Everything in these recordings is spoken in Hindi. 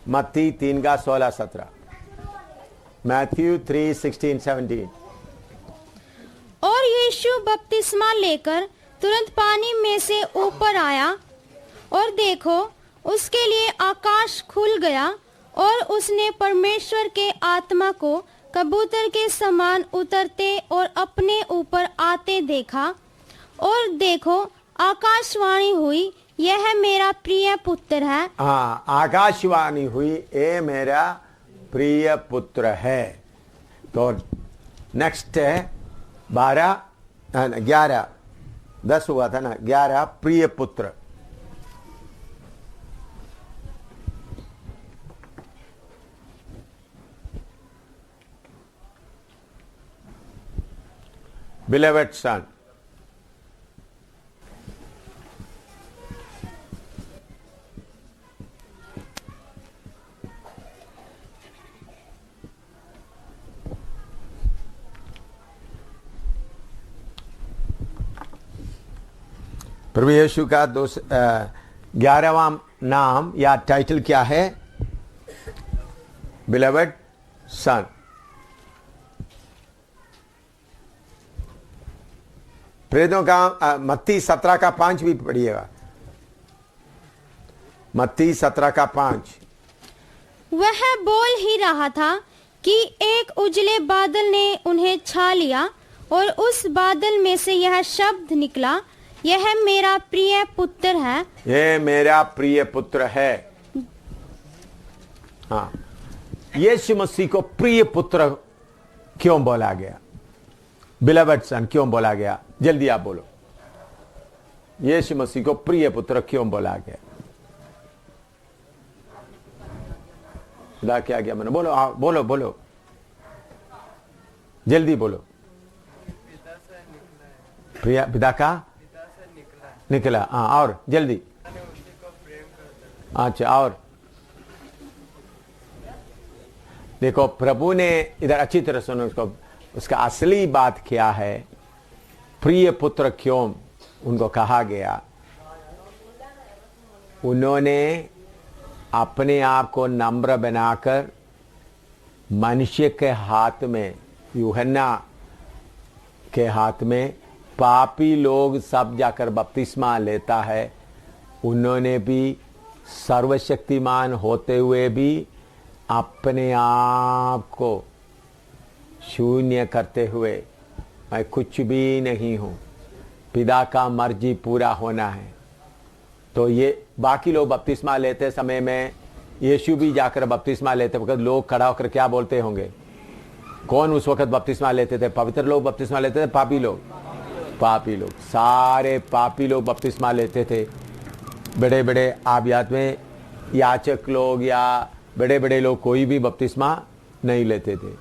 मत्ती 3 का 16-17, मैथ्यू 3:16-17। और यीशु बपतिस्मा लेकर तुरंत पानी में से ऊपर आया, और देखो उसके लिए आकाश खुल गया, और उसने परमेश्वर के आत्मा को कबूतर के समान उतरते और अपने ऊपर आते देखा। और देखो आकाशवाणी हुई, यह मेरा प्रिय पुत्र है। हाँ, आकाशवाणी हुई, ये मेरा प्रिय पुत्र है। तो नेक्स्ट है 12, 11, 10 हुआ था ना, 11 प्रिय पुत्र। Beloved son, प्रभु यीशु का 11वां नाम या टाइटल क्या है? बिलवेड सन। प्रेरितों का मत्ती 17 का 5 भी पढ़िएगा। मत्ती 17 का 5। वह बोल ही रहा था कि एक उजले बादल ने उन्हें छा लिया, और उस बादल में से यह शब्द निकला, यह मेरा प्रिय पुत्र है। ये मेरा प्रिय पुत्र है। हाँ, यीशु मसीह को प्रिय पुत्र क्यों बोला गया? बिलवेड सन क्यों बोला गया? जल्दी आप बोलो। यीशु मसीह को प्रिय पुत्र क्यों बोला गया? खुदा क्या गया मैंने? बोलो, बोलो बोलो, जल्दी बोलो। प्रिय पिता का निकला। हाँ, और जल्दी। अच्छा, और देखो प्रभु ने इधर अच्छी तरह सुनो उसको। उसका असली बात क्या है? प्रिय पुत्र क्यों उनको कहा गया? उन्होंने अपने आप को नम्र बनाकर मनुष्य के हाथ में, यूहन्ना के हाथ में पापी लोग सब जाकर बपतिस्मा लेता है, उन्होंने भी सर्वशक्तिमान होते हुए भी अपने आप को शून्य करते हुए, मैं कुछ भी नहीं हूँ, पिता का मर्जी पूरा होना है। तो ये बाकी लोग बपतिस्मा लेते समय में यीशु भी जाकर बपतिस्मा लेते वक्त लोग खड़ा होकर क्या बोलते होंगे? कौन उस वक्त बपतिस्मा लेते थे? पवित्र लोग बपतिस्मा लेते थे? पापी लोग? पापी लोग, सारे पापी लोग बपतिस्मा लेते थे। बड़े बड़े आबियात में याचक लोग या बड़े बड़े लोग कोई भी बपतिस्मा नहीं लेते थे।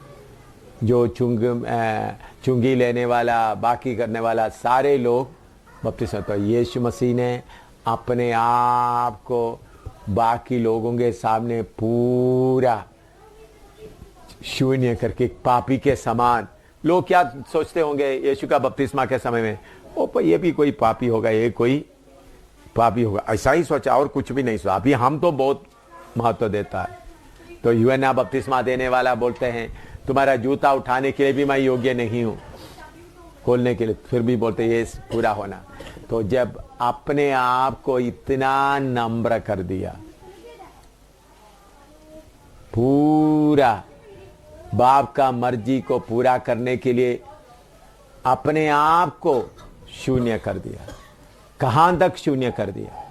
जो चुंगी लेने वाला, बाकी करने वाला, सारे लोग बपतिस्मा। तो यीशु मसीह ने अपने आप को बाकी लोगों के सामने पूरा शून्य करके पापी के समान। लोग क्या सोचते होंगे यीशु का बपतिस्मा के समय में? ओ ये भी कोई पापी होगा, ये कोई पापी होगा, ऐसा ही सोचा और कुछ भी नहीं सोचा। अभी हम तो बहुत महत्व देता है। तो यूहन्ना बपतिस्मा देने वाला बोलते हैं तुम्हारा जूता उठाने के लिए भी मैं योग्य नहीं हूँ, खोलने के लिए, फिर भी बोलते ये पूरा होना। तो जब अपने आप को इतना नम्र कर दिया, पूरा बाप का मर्जी को पूरा करने के लिए अपने आप को शून्य कर दिया। कहां तक शून्य कर दिया?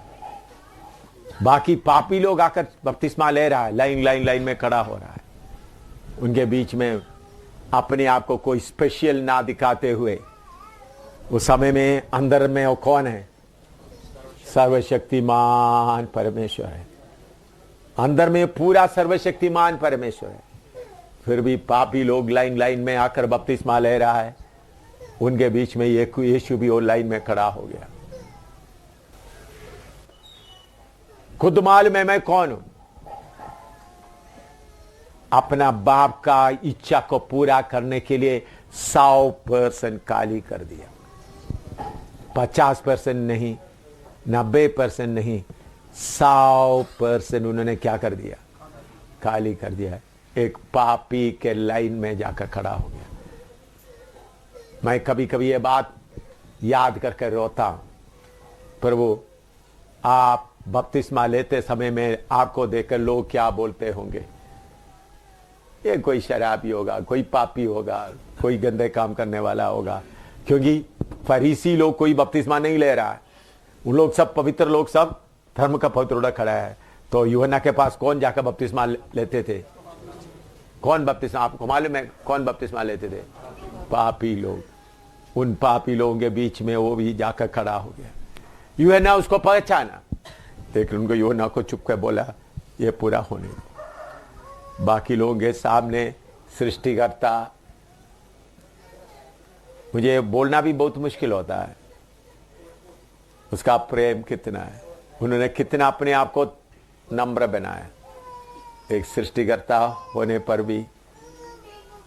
बाकी पापी लोग आकर बपतिस्मा ले रहा है, लाइन में खड़ा हो रहा है, उनके बीच में अपने आप को कोई स्पेशल ना दिखाते हुए। उस समय में अंदर में वो कौन है? सर्वशक्तिमान परमेश्वर है। अंदर में पूरा सर्वशक्तिमान परमेश्वर है। फिर भी पापी लोग लाइन में आकर बपतिस्मा ले रहा है, उनके बीच में यीशु भी वो लाइन में खड़ा हो गया। खुद मालूम है मैं कौन हूं। अपना बाप का इच्छा को पूरा करने के लिए 100% काली कर दिया। 50% नहीं, 90% नहीं, 100% उन्होंने क्या कर दिया? खाली कर दिया। एक पापी के लाइन में जाकर खड़ा हो गया। मैं कभी कभी ये बात याद करके रोता हूं, प्रभु आप बपतिस्मा लेते समय में आपको देखकर लोग क्या बोलते होंगे, ये कोई शराबी होगा, कोई पापी होगा, कोई गंदे काम करने वाला होगा। क्योंकि फरीसी लोग कोई बपतिस्मा नहीं ले रहा है, उन लोग सब पवित्र लोग, सब धर्म का पवित्र उड़ा खड़ा है। तो यूहन्ना के पास कौन जाकर बपतिस्मा लेते थे? कौन बपतिस्मा, आपको मालूम है कौन बपतिस्मा लेते थे? पापी लोग। उन पापी लोगों के बीच में वो भी जाकर खड़ा हो गया। यूहन्ना उसको पहचाना, लेकिन उनको यूहन्ना को चुप कर बोला ये पूरा होने दो। बाकी लोगों के सामने सृष्टिकर्ता, मुझे बोलना भी बहुत मुश्किल होता है, उसका प्रेम कितना है, उन्होंने कितना अपने आप को नम्र बनाया। एक सृष्टिकर्ता होने पर भी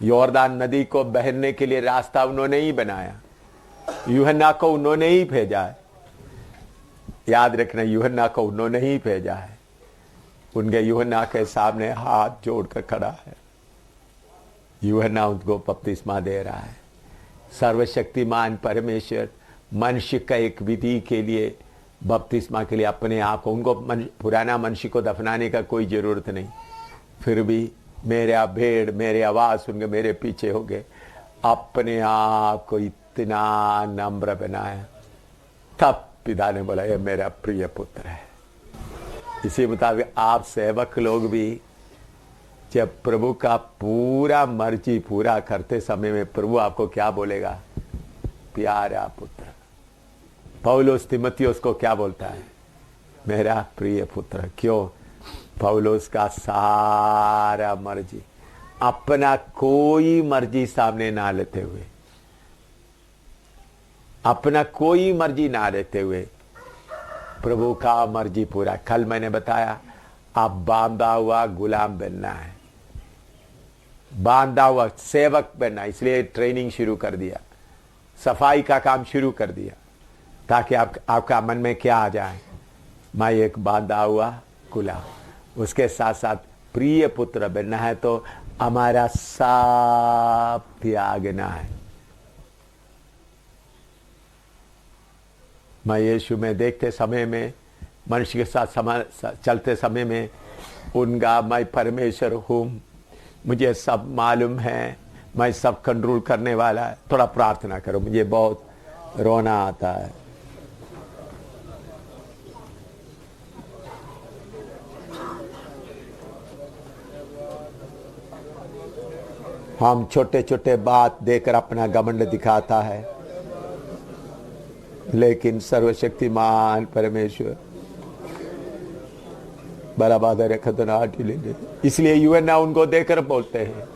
यॉर्दान नदी को बहने के लिए रास्ता उन्होंने ही बनाया, यूहन्ना को उन्होंने ही भेजा है। याद रखना, यूहन्ना को उन्होंने ही भेजा है। उनके यूहन्ना के सामने हाथ जोड़कर खड़ा है, यूहन्ना उनको बपतिस्मा दे रहा है। सर्वशक्तिमान परमेश्वर मनुष्य का एक विधि के लिए, बपतिस्मा के लिए अपने आप को, उनको पुराना मनुष्य को दफनाने का कोई जरूरत नहीं, फिर भी मेरे भेड़ मेरे आवाज सुन के मेरे पीछे हो गए, अपने आप को इतना नम्र बनाया। तब पिता ने बोला ये मेरा प्रिय पुत्र है। इसी मुताबिक आप सेवक लोग भी जब प्रभु का पूरा मर्जी पूरा करते समय में प्रभु आपको क्या बोलेगा? प्यारा पुत्र। पौलुस तीमुथियुस को क्या बोलता है? मेरा प्रिय पुत्र। क्यों? पौलुस का सारा मर्जी, अपना कोई मर्जी सामने ना लेते हुए, अपना कोई मर्जी ना लेते हुए प्रभु का मर्जी पूरा। कल मैंने बताया आप बांधा हुआ गुलाम बनना है, बांधा हुआ सेवक बनना, इसलिए ट्रेनिंग शुरू कर दिया, सफाई का काम शुरू कर दिया, ताकि आपका मन में क्या आ जाए? मैं एक बांधा हुआ गुलाम। उसके साथ साथ प्रिय पुत्र बनना है, तो हमारा सब त्यागना है। मैं यीशु में देखते समय में, मनुष्य के साथ चलते समय में उनका मैं परमेश्वर हूँ, मुझे सब मालूम है, मैं सब कंट्रोल करने वाला है। थोड़ा प्रार्थना करो, मुझे बहुत रोना आता है। हम छोटे छोटे बात देकर अपना घमंड दिखाता है, लेकिन सर्वशक्तिमान परमेश्वर बराबर खतरनाक लेने, इसलिए यूहन्ना उनको देकर बोलते हैं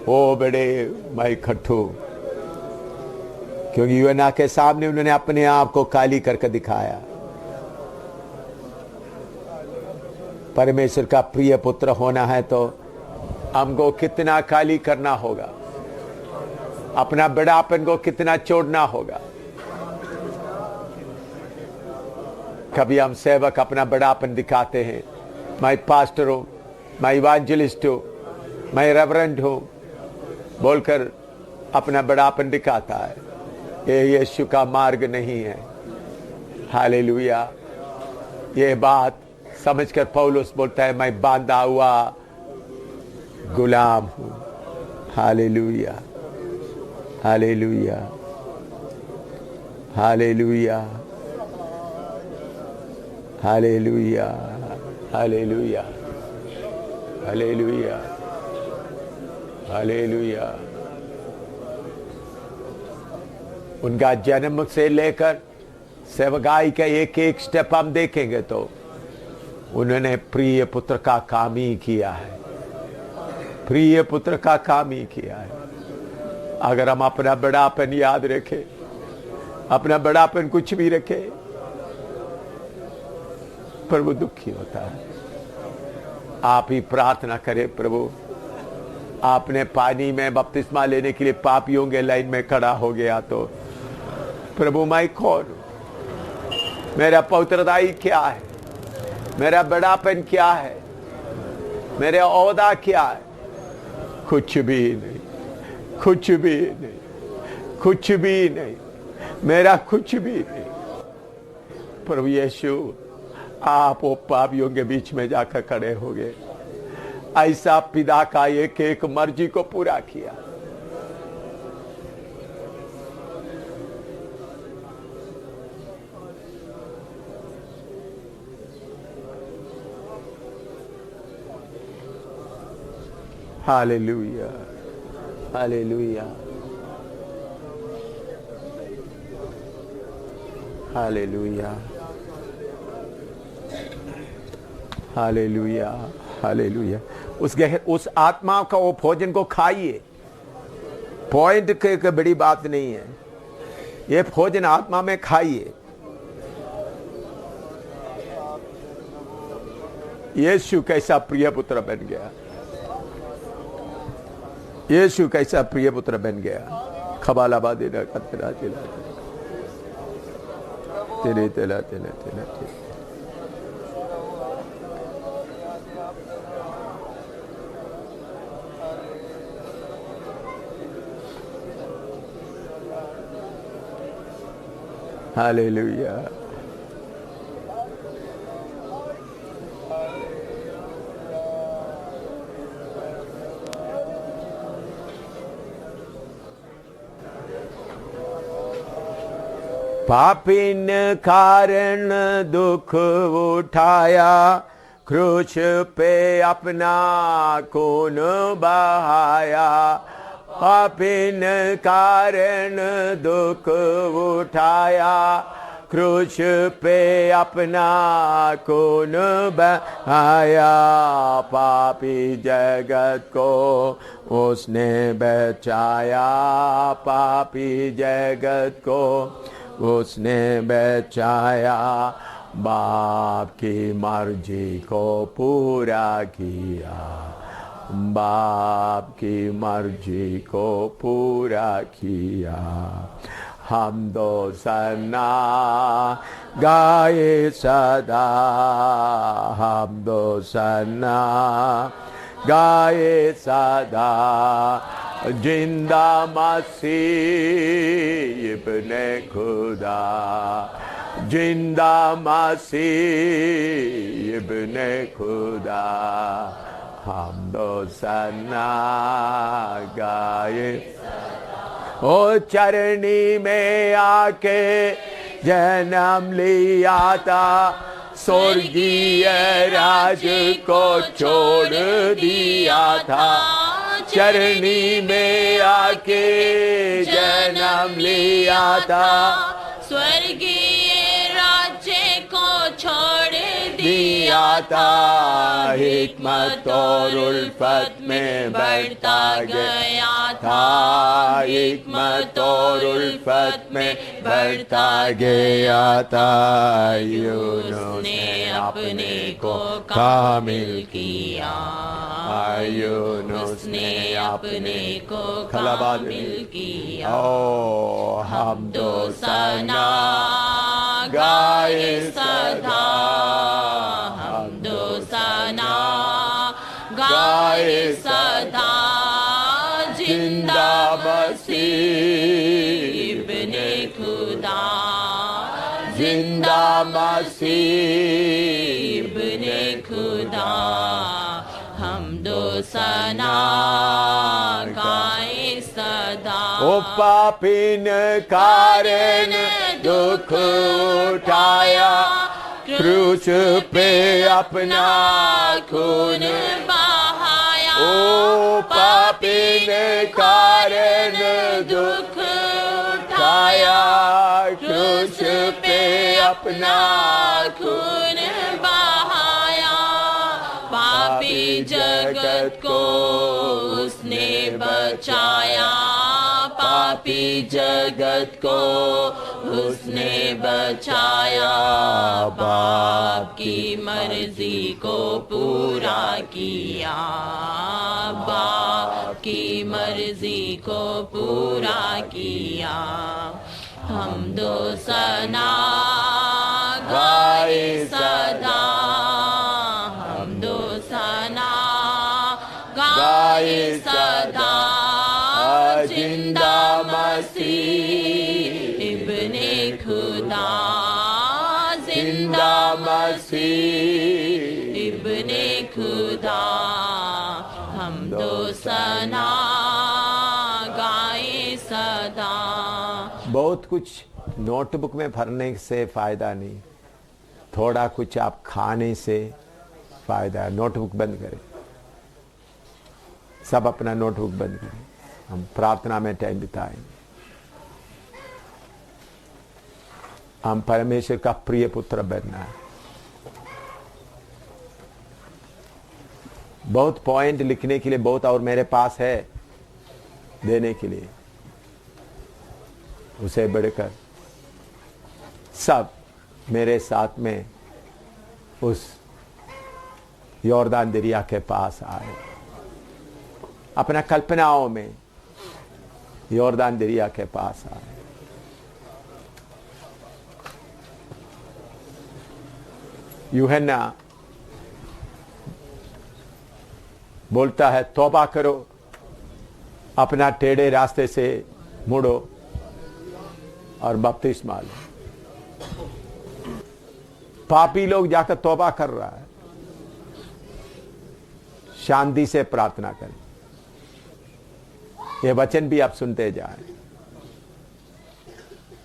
ओ बड़े मैं खट्टू, क्योंकि यूहन्ना के सामने उन्होंने अपने आप को काली करके दिखाया। परमेश्वर का प्रिय पुत्र होना है तो हमको कितना काली करना होगा, अपना बड़ापन को कितना छोड़ना होगा। कभी हम सेवक अपना बड़ापन दिखाते हैं, मैं पास्टर हूं, मैं इवांजेलिस्ट हूं, मैं रेवरेंड हूं, बोलकर अपना बड़ापन दिखाता है। ये यीशु का मार्ग नहीं है। हालेलुया। ये बात समझकर पौलुस बोलता है मैं बांधा हुआ गुलाम हूं। Hallelujah, hallelujah, hallelujah, hallelujah, hallelujah, hallelujah, hallelujah. उनका जन्म से लेकर सेवकाई का एक एक स्टेप हम देखेंगे तो उन्होंने प्रिय पुत्र का काम ही किया है, प्रिय पुत्र का काम ही किया है। अगर हम अपना बड़ापन याद रखें, अपना बड़ापन कुछ भी रखे, प्रभु दुखी होता है। आप ही प्रार्थना करें, प्रभु आपने पानी में बपतिस्मा लेने के लिए पापियों के लाइन में खड़ा हो गया, तो प्रभु मैं कौन हूं? मेरा पवित्रताई क्या है? मेरा बड़ापन क्या है? मेरे ओहदा क्या है? कुछ भी नहीं, कुछ भी नहीं, कुछ भी नहीं, मेरा कुछ भी नहीं। प्रभु यीशु, आप वो पापियों के बीच में जाकर खड़े हो गए, ऐसा पिता का एक एक मर्जी को पूरा किया। Hallelujah, hallelujah, hallelujah, hallelujah, hallelujah. उस आत्मा का वो भोजन को खाइए। पॉइंट के बड़ी बात नहीं है, ये भोजन आत्मा में खाइए। यीशु कैसा प्रिय पुत्र बन गया, यीशु कैसा प्रिय पुत्र बन गया। खबालाबा देना का तेरा तेला तेरे तेला तेला तेला तेला। हालेलुया, पापी ने कारण दुख उठाया, क्रूस पे अपना खून बहाया। पापी ने कारण दुख उठाया, क्रूस पे अपना खून बहाया। पापी जगत को उसने बचाया, पापी जगत को उसने बचाया। बाप की मर्जी को पूरा किया, बाप की मर्जी को पूरा किया। हम दो सना गाए सदा, हम दो सना गाए सदा। जिंदा मसीह इब्ने खुदा, जिंदा मसीह इब्ने खुदा। हम दो सना गाए, ओ चरनी में आके जन्म लिया था, स्वर्गीय राज को छोड़ दिया था। चरनी में आके जन्म लिया था, स्वर्गीय राज्य को छोड़ दिया था। हिकमत और उल्फत में बढ़ता गया था, हिकमत और उल्फत में बढ़ता गया था। यूनुस ने अपने को कामिल किया, यूनुस ने अपने को कामिल किया। ओ हम दो सना गाए सदा, हम दो सना गाए सदा। जिंदा मसीह इब्ने खुदा, जिंदा मसीह इब्ने खुदा। हम दो सना गाए सदा। ओ पापिन कारण दुख उठाया, क्रूस पे अपना खून बहाया। ओ पापिन कारण दुख उठाया, क्रूस पे अपना खून बहाया। पापी जगत को उसने बचाया, पापी जगत को उसने बचाया। बाप की मर्जी को पूरा किया, बाप की मर्जी को पूरा किया। हम दो सना गाए सदा, हम दो सना जिंदा मसीह इब्ने खुदा हम दो सना गाए सदा। बहुत कुछ नोटबुक में भरने से फायदा नहीं, थोड़ा कुछ आप खाने से फायदा है। नोटबुक बंद करें, सब अपना नोटबुक बंद करें, हम प्रार्थना में टाइम बिताएंगे। हम परमेश्वर का प्रिय पुत्र बनना है। बहुत पॉइंट लिखने के लिए बहुत और मेरे पास है देने के लिए, उसे बढ़कर सब मेरे साथ में उस यॉर्दान दरिया के पास आए। अपना कल्पनाओं में यॉर्दान दरिया के पास आए। यूहन्ना बोलता है तौबा करो, अपना टेढ़े रास्ते से मुड़ो और बपतिस्मा लो। पापी लोग जाकर तौबा कर रहा है, शांति से प्रार्थना करें। ये वचन भी आप सुनते जाएं।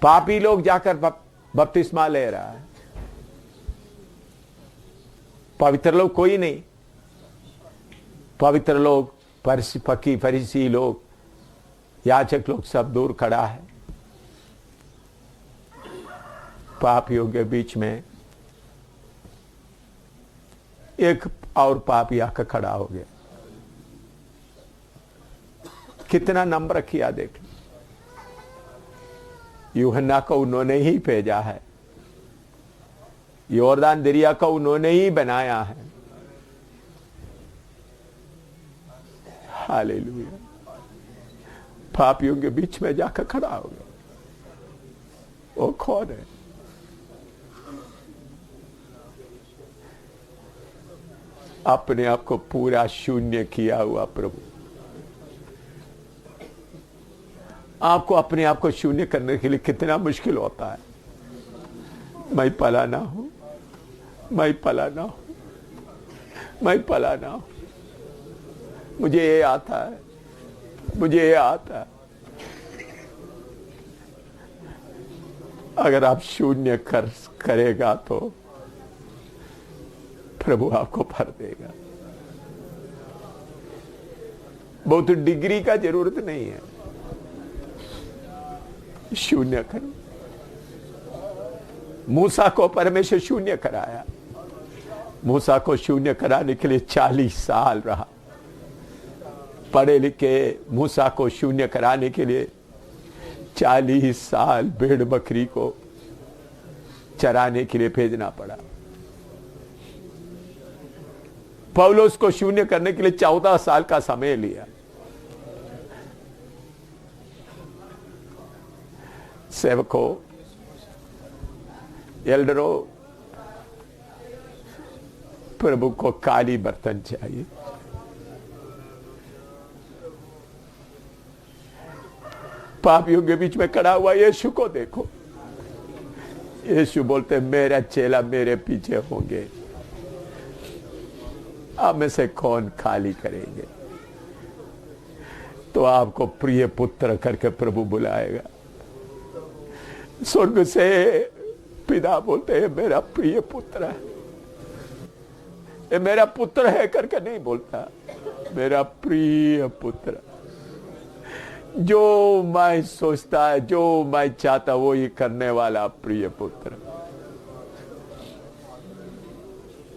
पापी लोग जाकर बपतिस्मा ले रहा है, पवित्र लोग कोई नहीं। पवित्र लोग, फरीसी लोग, याजक लोग सब दूर खड़ा है। पापियों के बीच में एक और पापी आकर खड़ा हो गया। कितना नम्र किया देख। यूहन्ना को उन्होंने ही भेजा है, यॉर्दान दरिया को उन्होंने ही बनाया है। हालेलुया। पापियों के बीच में जाकर खड़ा हो गया। वो कौन है? अपने आप को पूरा शून्य किया हुआ प्रभु। आपको अपने आप को शून्य करने के लिए कितना मुश्किल होता है। मैं पला ना हूं, मैं पला ना हूं, मैं पला ना हूं, मुझे ये आता है, मुझे ये आता है। अगर आप शून्य करेगा तो प्रभु आपको भर देगा। बहुत डिग्री का जरूरत नहीं है, शून्य करो। मूसा को परमेश्वर शून्य कराया। मूसा को शून्य कराने के लिए 40 साल रहा। पढ़े लिखे मूसा को शून्य कराने के लिए 40 साल भेड़ बकरी को चराने के लिए भेजना पड़ा। पौलुस को शून्य करने के लिए 14 साल का समय लिया। सेवकों, एल्डरों, प्रभु को काली बर्तन चाहिए। पापियों के बीच में खड़ा हुआ यीशु को देखो। यीशु बोलते मेरा चेला मेरे पीछे होंगे, आप में से कौन खाली करेंगे? तो आपको प्रिय पुत्र करके प्रभु बुलाएगा। स्वर्ग से पिता बोलते हैं मेरा प्रिय पुत्र है। ये मेरा पुत्र है करके नहीं बोलता, मेरा प्रिय पुत्र। जो मैं सोचता है, जो मैं चाहता वो ही करने वाला प्रिय पुत्र।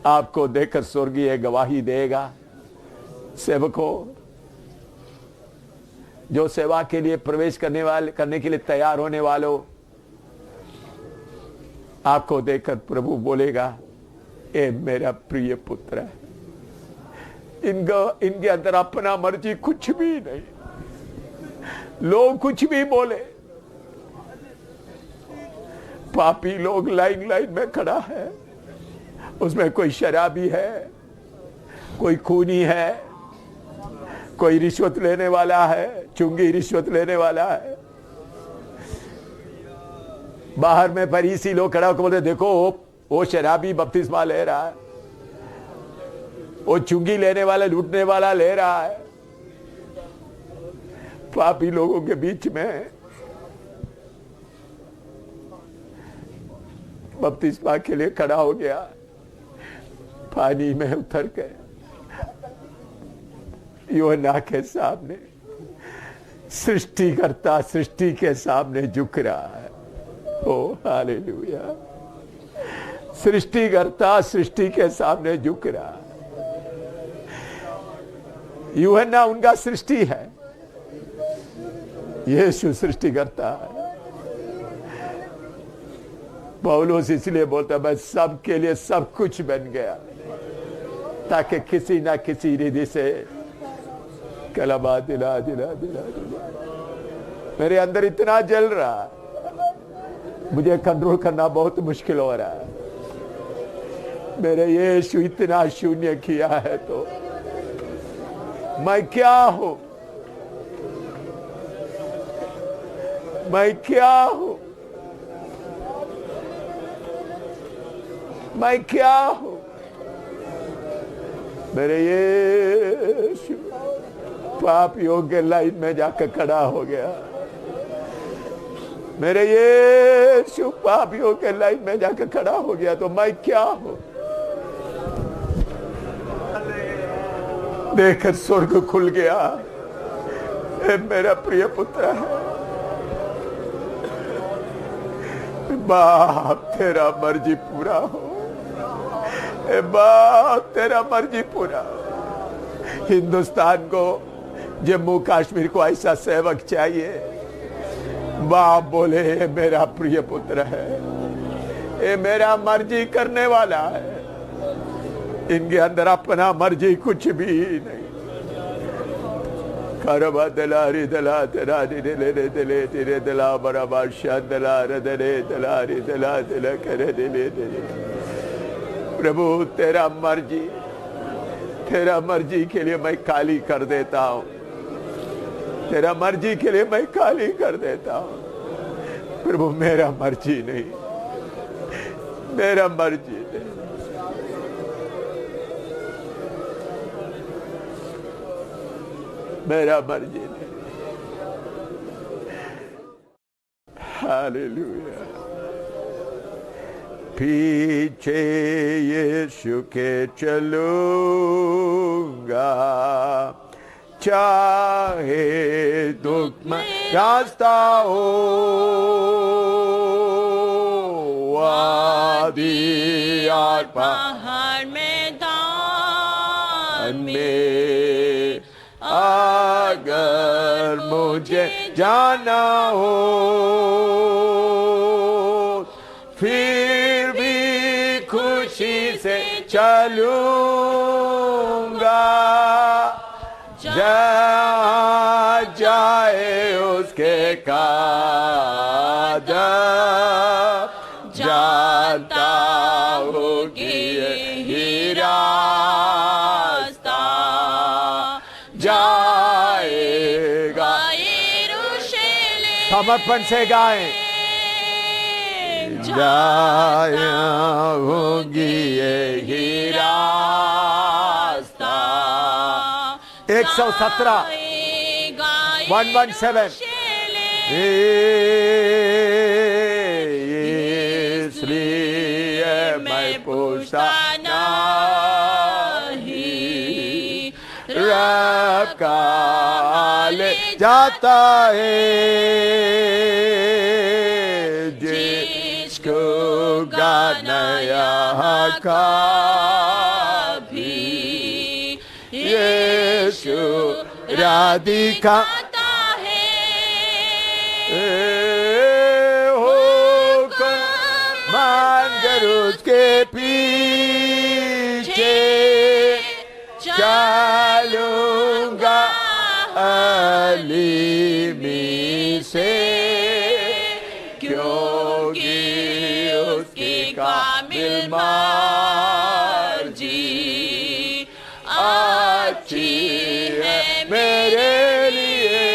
आपको देखकर स्वर्गीय गवाही देगा। सेवकों, जो सेवा के लिए प्रवेश करने के लिए तैयार होने वालों, आपको देखकर प्रभु बोलेगा ये मेरा प्रिय पुत्र है। इनके अंदर अपना मर्जी कुछ भी नहीं। लोग कुछ भी बोले, पापी लोग लाइन में खड़ा है, उसमें कोई शराबी है, कोई खूनी है, कोई रिश्वत लेने वाला है, चुंगी रिश्वत लेने वाला है। बाहर में फरीसी लोग खड़ा होकर बोलते देखो वो शराबी बपतिस्मा ले रहा है, वो चुंगी लेने वाला, लूटने वाला ले रहा है। पापी लोगों के बीच में बपतिस्मा के लिए खड़ा हो गया, पानी में उतर के यूहन्ना के सामने, सृष्टिकर्ता सृष्टि के सामने झुक रहा है। ओ हालेलुया, सृष्टिकर्ता सृष्टि के सामने झुक रहा है। यूहन्ना उनका सृष्टि है, यीशु सृष्टिकर्ता है। पौलुस इसलिए बोलता मैं सबके लिए सब कुछ बन गया, ताकि किसी ना किसी रीति से कलमा दिला दिला दिला दिला। मेरे अंदर इतना जल रहा है, मुझे कंट्रोल करना बहुत मुश्किल हो रहा है। मेरे यीशु इतना शून्य किया है तो मैं क्या हूं, मैं क्या हूं, मैं क्या हूं। मेरे यीशु पापियों के लाइन में जाकर खड़ा हो गया। मेरे यीशु पापियों के लाइन में जाकर खड़ा हो गया तो मैं क्या हूं। देखकर स्वर्ग खुल गया, ए मेरा प्रिय पुत्र है। बाप तेरा मर्जी पूरा हो, ए बाप तेरा मर्जी पूरा। हिंदुस्तान को, जम्मू कश्मीर को ऐसा सेवक चाहिए। बाप बोले ये मेरा प्रिय पुत्र है, ये मेरा मर्जी करने वाला है। इनके अंदर अपना मर्जी कुछ भी नहीं। करबा दलारी दला दला दिले दिले दिले दिले दला बराबर शादला रदले दलारी दला दिला करे दिले दिले। प्रभु तेरा मर्जी के लिए मैं काली कर देता हूं, तेरा मर्जी के लिए मैं काली कर देता हूं। प्रभु मेरा मर्जी नहीं, मेरा मर्जी नहीं। मेरा मर्जी नहीं। हालेलुया। पीछे यीशु के चलूंगा, चाहे दुख में रास्ता हो, वादी और पहाड़ मैदान में अगर मुझे जाना हो, फिर भी खुशी से चलूंगा। जहाँ जाए उसके कदम, जानता हूँ कि यही रास्ता जाएगा। समर्पण से गाएं। जाया होगी यही रास्ता। 117 117। इसलिए मैं पूछता नहीं, रब का ले जाता है जिसको गाना का भी यीशु राधिका मानकर उसके पीछे चलूंगा अलीमी से, क्योंकि उसकी कामिल मर्जी अच्छी है मेरे लिए,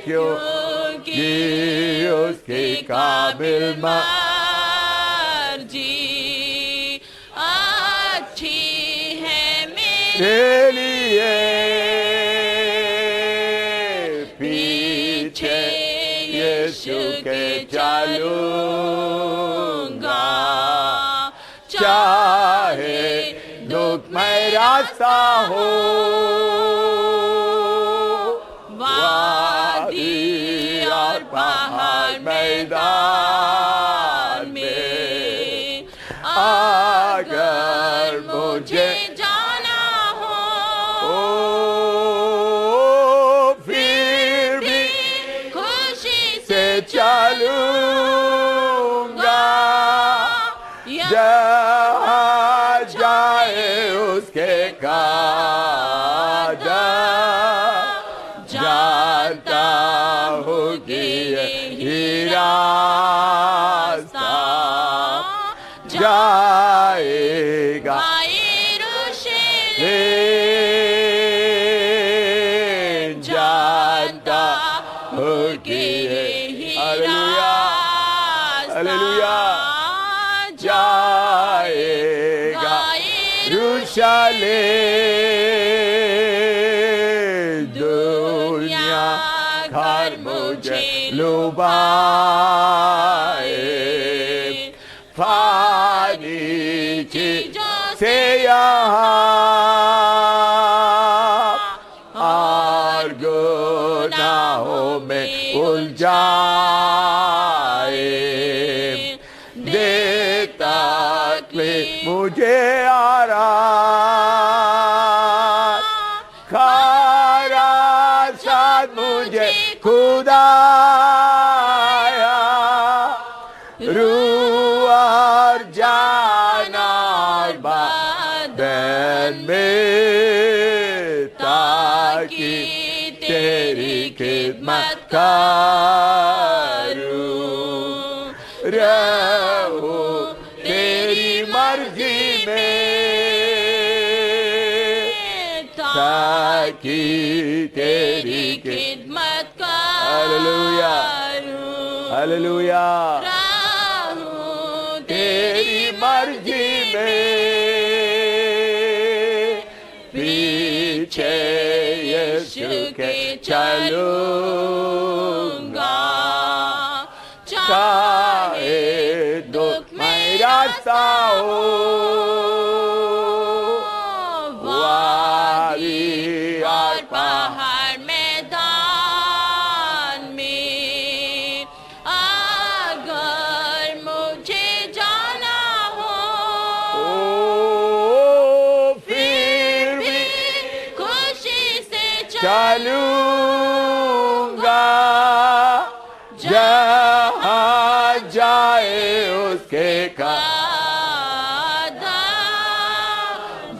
क्योंकि उसकी कामिल मर्जी मर्जी अच्छी है मेरे के लिए पीछे यीशु के चलूंगा, चाहे दुखमय रास्ता हो, वादी और पहाड़ मैदान में अगर मुझे जाना हो, फिर भी खुशी से चलूंगा, जहाँ जाए उसके कदम, जानता हूँ कि यही रास्ता जाएगा यरूशलेम, जानता हूँ कि यही हालेलुया रास्ता हालेलुया जाएगा यरूशलेम, दुनिया घर मुझे लुभाए, फानी चीजों से यहाँ और गुनाहों में उलझाए, देता तकलीफ मुझे आराम, खारा साथ मुझे खुदाया, रूह और जान और बदन में, ताकि तेरी खिदमत करूं, रहूं तेरी मर्जी में, ताकि तेरी खिदमत हालेलुया हालेलुया करूं, तेरी मर्जी में, पीछे यीशु के चलूंगा, चाहे दुखमय रास्ता हो, वादी और पहाड़ मैदान में अगर मुझे जाना हो, फिर भी खुशी से चलूंगा, जहाँ जाए उसके कदम,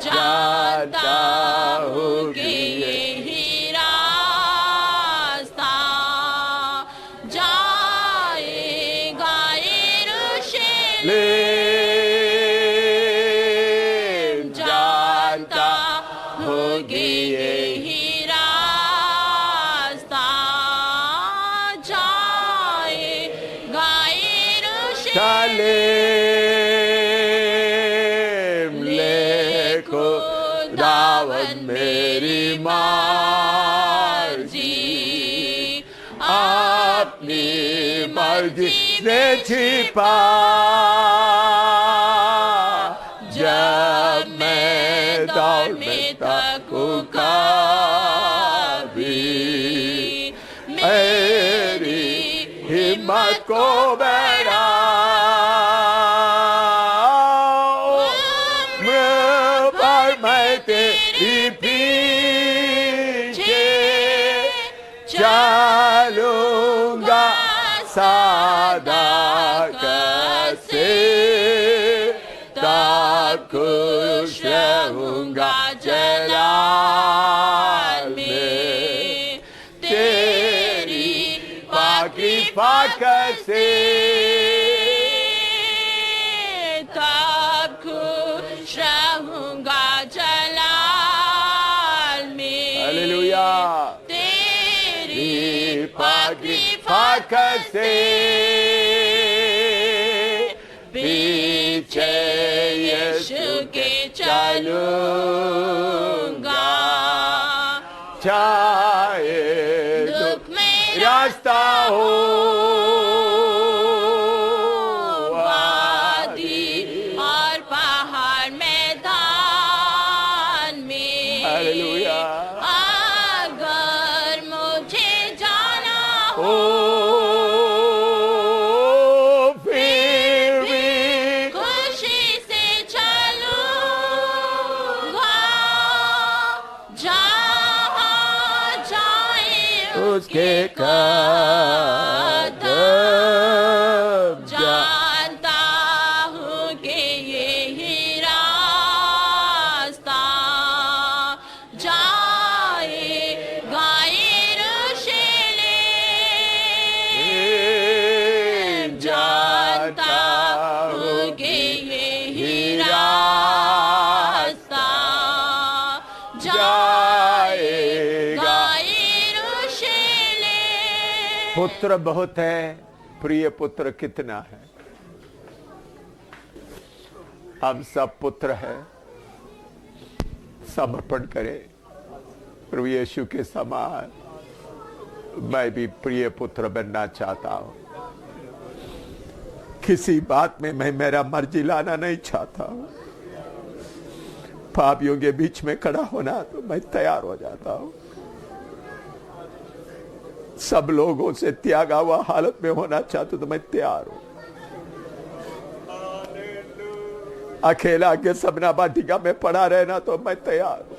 जानता हूँ कि यही रास्ता जाएगा यरूशलेम, जानता हूँ कि यही रास्ता जाएगा यरूशलेम, लेको दावत मेरी मर्जी, अपनी मर्जी से छिपा, जब मैं दौड़ में थकूं कभी, मेरी हिम्मत को बढ़ाओ, पर मैं तेरी पीछे चलूंगा, सदाकत से तब खुश रहूंगा जलाल में, तेरी पाकी फाकत से तब खुश रहूंगा जलाल में, हालेलुया तेरी पाकी फाकत से चलूंगा, चाहे दुख में रास्ता हो वादी और पहाड़ मैदान में, हालेलुया अगर मुझे जाना ओ हो फिर भी खुशी से चलूंगा, जहाँ जाए उसके कदम जानता हूँ कि यही रास्ता जाएगा यरूशलेम, जानता हूँ कि यही रास्ता जाएगा यरूशलेम। पुत्र बहुत है, प्रिय पुत्र कितना है। हम सब पुत्र हैं, समर्पण करें प्रभु यीशु के समान। मैं भी प्रिय पुत्र बनना चाहता हूं। किसी बात में मैं मेरा मर्जी लाना नहीं चाहता हूं। पापियों के बीच में खड़ा होना तो मैं तैयार हो जाता हूं। सब लोगों से त्यागा हुआ हालत में होना चाहता तो मैं तैयार हूं। अकेला के सबना बाटिका में पड़ा रहना तो मैं तैयार हूं।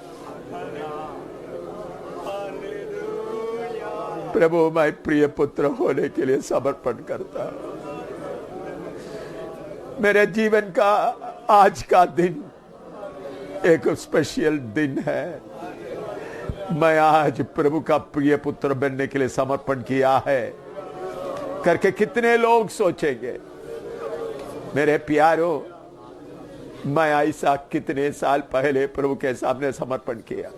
प्रभु मैं प्रिय पुत्र होने के लिए समर्पण करता हूं। मेरे जीवन का आज का दिन एक स्पेशल दिन है। मैं आज प्रभु का प्रिय पुत्र बनने के लिए समर्पण किया है करके कितने लोग सोचेंगे। मेरे प्यारों, मैं ऐसा कितने साल पहले प्रभु के सामने समर्पण किया।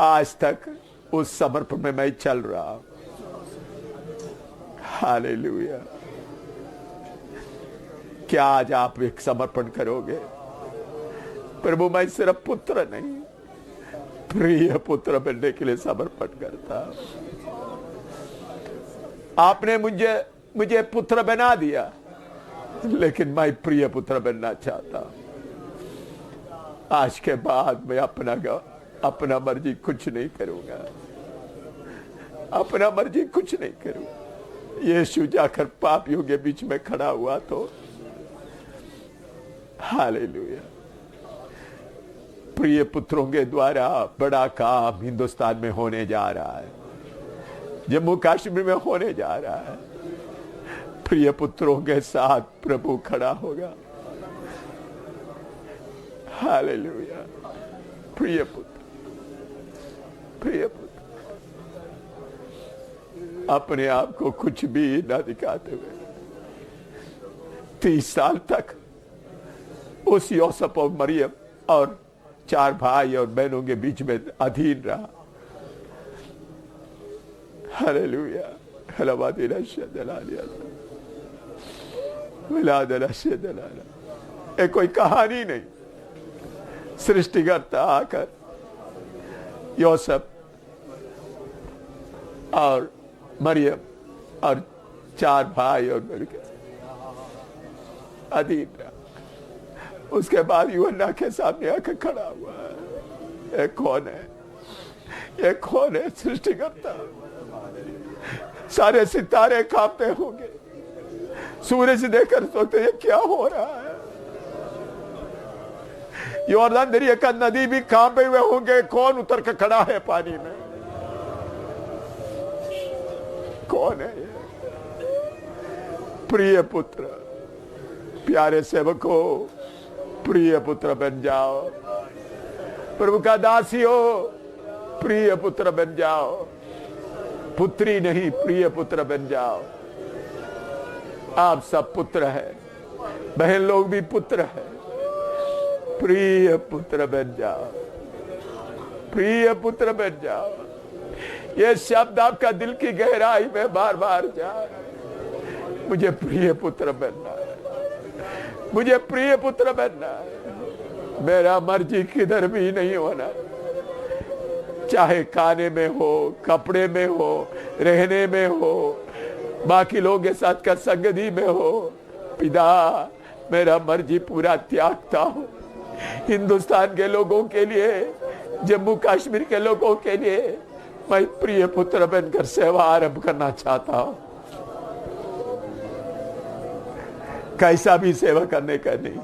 आज तक उस समर्पण में मैं चल रहा हूं। हालेलुया। क्या आज आप एक समर्पण करोगे? प्रभु मैं सिर्फ पुत्र नहीं, प्रिय पुत्र बनने के लिए समर्पण करता हूं। आपने मुझे पुत्र बना दिया, लेकिन मैं प्रिय पुत्र बनना चाहता हूं। आज के बाद मैं अपना मर्जी कुछ नहीं करूंगा। अपना मर्जी कुछ नहीं करूंगा। यीशु जाकर पापियों के बीच में खड़ा हुआ तो हालेलुया। प्रिय पुत्रों के द्वारा बड़ा काम हिंदुस्तान में होने जा रहा है, जम्मू कश्मीर में होने जा रहा है। प्रिय पुत्रों के साथ प्रभु खड़ा होगा। हालेलुया। प्रिय पुत्र, प्रिय पुत्र, अपने आप को कुछ भी न दिखाते हुए 30 साल तक उस यूसुफ और मरियम और 4 भाई और बहनों के बीच में अधीन रहा। हालेलुया। ये कोई कहानी नहीं। सृष्टिकर्ता आकर यूसुफ और मरियम और 4 भाई और बहन के अधीन रहा। उसके बाद यूहन्ना के सामने आकर खड़ा हुआ है। ये कौन है? ये कौन है? सृष्टिकर्ता। सारे सितारे कांपते होंगे, सूरज देखकर सोचते ये क्या हो रहा है। यॉर्दन दरिया का नदी भी कांपे हुए होंगे, कौन उतर कर खड़ा है पानी में? कौन है ये? प्रिय पुत्र, प्यारे सेवकों, प्रिय पुत्र बन जाओ। प्रभु का दासी हो, प्रिय पुत्र बन जाओ। पुत्री नहीं, प्रिय पुत्र बन जाओ। आप सब पुत्र हैं, बहन लोग भी पुत्र हैं। प्रिय पुत्र बन जाओ, प्रिय पुत्र बन जाओ। ये शब्द आपका दिल की गहराई में बार बार जाए। मुझे प्रिय पुत्र बनना है, मुझे प्रिय पुत्र बनना है। मेरा मर्जी किधर भी नहीं होना, चाहे खाने में हो, कपड़े में हो, रहने में हो, बाकी लोगों के साथ का संगति में हो। पिता, मेरा मर्जी पूरा त्यागता हूं। हिंदुस्तान के लोगों के लिए, जम्मू कश्मीर के लोगों के लिए मैं प्रिय पुत्र बनकर सेवा आरंभ करना चाहता हूं। कैसा भी सेवा करने का नहीं।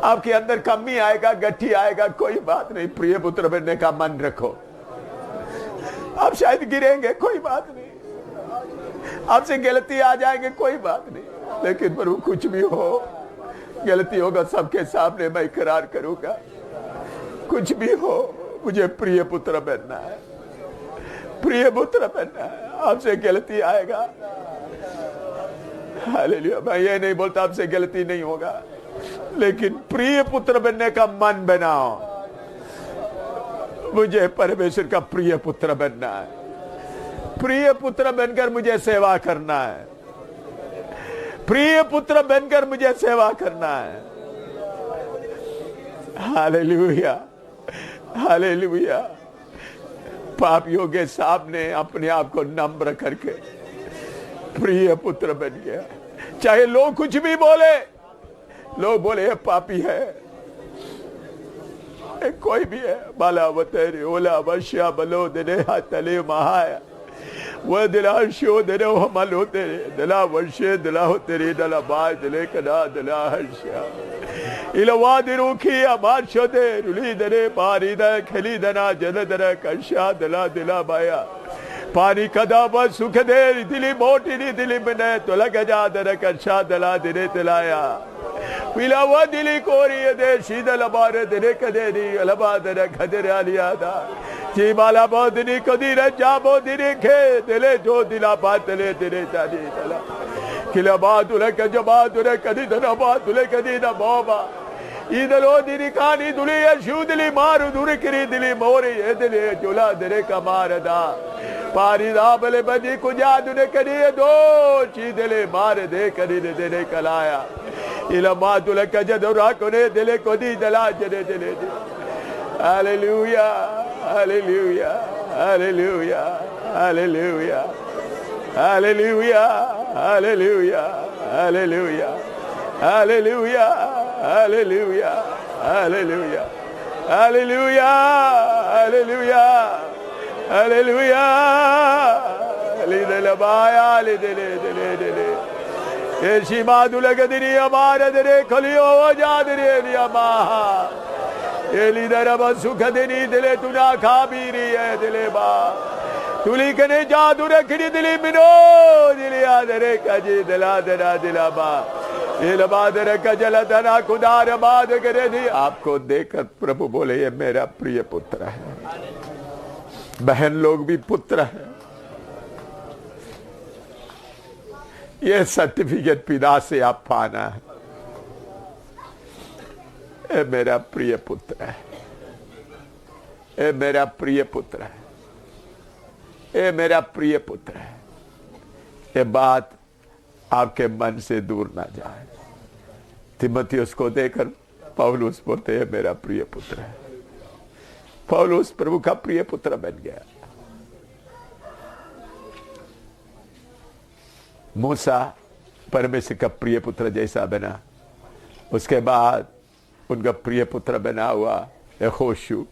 आपके अंदर कमी आएगा, गट्ठी आएगा, कोई बात नहीं, प्रिय पुत्र बनने का मन रखो। आप शायद गिरेंगे, कोई बात नहीं, आपसे गलती आ जाएंगे, कोई बात नहीं, लेकिन प्रभु कुछ भी हो, गलती होगा सबके सामने मैं इकरार करूंगा। कुछ भी हो, मुझे प्रिय पुत्र बनना है, प्रिय पुत्र बनना है। आपसे गलती आएगा, हालेलुया। मैं ये नहीं बोलता आपसे गलती नहीं होगा, लेकिन प्रिय पुत्र बनने का मन बनाओ। मुझे परमेश्वर का प्रिय पुत्र बनना है, प्रिय पुत्र बनकर मुझे सेवा करना है, प्रिय पुत्र बनकर मुझे सेवा करना है। Hallelujah, hallelujah. पापियों के सामने अपने आप को नम्र करके प्रिय पुत्र बन गया। चाहे लोग कुछ भी बोले, लोग बोले ये पापी है, कोई भी है, बाला वतेरे ओला वश्या बलो दिने हाथले महाया वो दिला शो दिने हमल होते दिला वर्षे दिला होते रे दिला बाय दिले कदा दिला हर्षा इलवा दिरुखी अमार शोदे रुली दरे पारी दा खली दना जल दरा कशा दिला दिला बाया पानी कदा बस सुख दे दिली मोटी नी दिली बने तो लग जा दर कशा दिला दिने दिलाया पिलावा दिली कोरी दे शीतल बार दिने कदे नी अलबा दर खदर आलिया दा जी माला बोधनी कदी रजा बोधनी खे दिले जो दिला बात दिले दिले जानी दिला किला बादुले कजबादुले कदी धना बादुले कदी ना बाबा इधरो दिली कानी दुली यशु दिली मारू दुरी किरी दिली मोरी ये दिले जुला दिले कमार दा पारी दा बले बदी कुजा दुने कदी दो ची दिले मार दे कदी दिले कलाया इला मादुले कजदुरा कोने दिले कदी दला जने दिले Hallelujah, hallelujah, hallelujah, hallelujah, hallelujah, hallelujah, hallelujah, hallelujah, hallelujah, hallelujah, hallelujah, hallelujah, hallelujah, lidele baya lidele dele dele Yeshima dulagadiri amara dele khaliyo ajadiri niyamaha Eli daraba sukha deni dile tuna khabiri hai dile ba tuli kane jadu rakhdi dili mino dili adare kaji dila dila dila ba ये लबादर का जल धना खुदार बाद करे दी। आपको देखकर प्रभु बोले ये मेरा प्रिय पुत्र है। बहन लोग भी पुत्र है। ये सर्टिफिकेट पिता से आप पाना है। ए मेरा प्रिय पुत्र है, ए मेरा प्रिय पुत्र है, ए मेरा प्रिय पुत्र है। ये बात आपके मन से दूर ना जाए। तीमुथियुस को देकर पौलुस बोलते हैं मेरा प्रिय पुत्र है। पौलुस प्रभु का प्रिय पुत्र बन गया। मूसा परमेश्वर का प्रिय पुत्र जैसा बना। उसके बाद उनका प्रिय पुत्र बना हुआ यहोशू।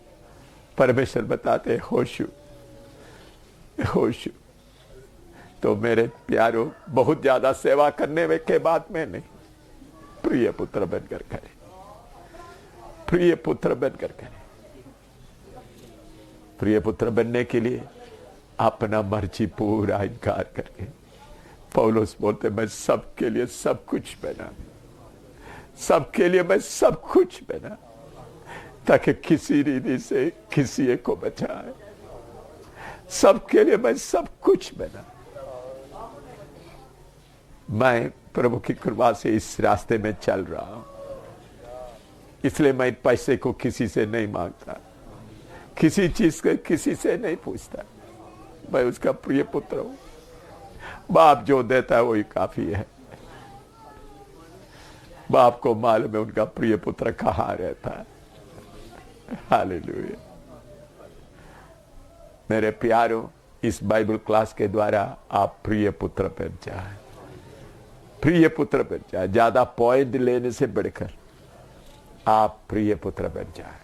परमेश्वर बताते यहोशू यहोशू तो मेरे प्यारों बहुत ज्यादा सेवा करने में के बाद में नहीं, प्रिय पुत्र बनकर करे, प्रिय पुत्र बनकर करे। प्रिय पुत्र बनने के लिए अपना मर्जी पूरा इनकार करके पौलुस बोलते मैं सबके लिए सब कुछ बना, सबके लिए मैं सब कुछ बना ताकि किसी रीति से किसी एक को बचाए। सबके लिए मैं सब कुछ बना। मैं प्रभु की कृपा से इस रास्ते में चल रहा हूं, इसलिए मैं पैसे को किसी से नहीं मांगता, किसी चीज को किसी से नहीं पूछता। मैं उसका प्रिय पुत्र हूं। बाप जो देता है वही काफी है। बाप को मालूम है उनका प्रिय पुत्र कहां रहता है। हालेलुया। मेरे प्यारों, इस बाइबल क्लास के द्वारा आप प्रिय पुत्र पर जाए, प्रिय पुत्र पर जाए। ज्यादा पॉइंट लेने से बढ़कर आप प्रिय पुत्र पर जाए।